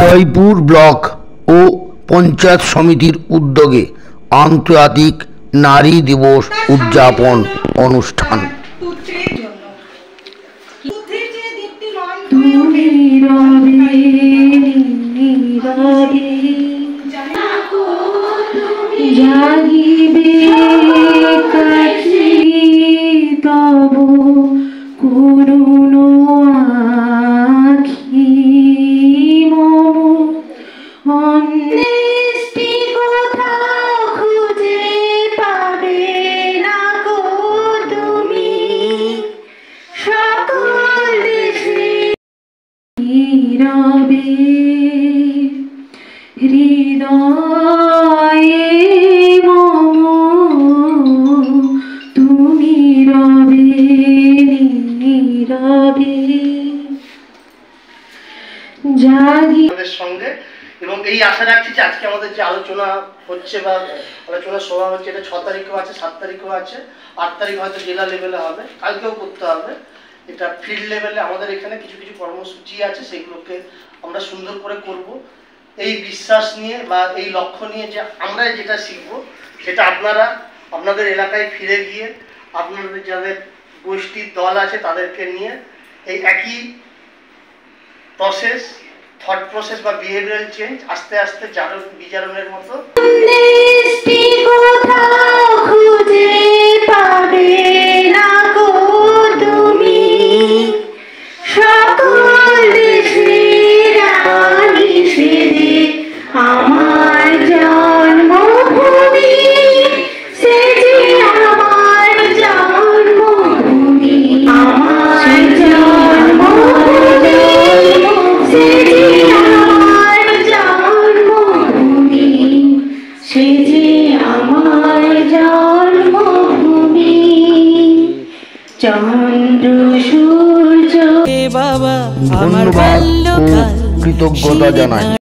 Jaipur block ও পঞ্চায়েত সমিতির উদ্যোগে আন্তর্জাতিক নারী দিবস উদযাপন অনুষ্ঠান। হৃদয়ে মম তুমি রবে নীরবে জাগি আমাদের সঙ্গে। এবং এই আশা রাখছি যে আজকে আমাদের যে আলোচনা হচ্ছে বা আলোচনা সভা হচ্ছে, এটা 6 তারিখেও আছে, 7 তারিখেও আছে, 8 তারিখ হয়তো জেলা লেভেলে হবে, কালকেও করতে হবে। এটা ফিল্ড লেভেলে আমাদের এখানে কিছু কিছু কর্মসূচি আছে, সেগুলোকে আমরা সুন্দর করে করব এই বিশ্বাস নিয়ে বা এই লক্ষ্য নিয়ে যে আমরা যেটা শিখবো সেটা আপনারা আপনাদের এলাকায় ফিরে গিয়ে আপনাদের যাদের গোষ্ঠীর দল আছে তাদেরকে নিয়ে এই একই প্রসেস, থট প্রসেস বা বিহেভিয়ারাল চেঞ্জ আস্তে আস্তে বিজারণের মতো ধন্যবাদ ও কৃতজ্ঞতা জানাই।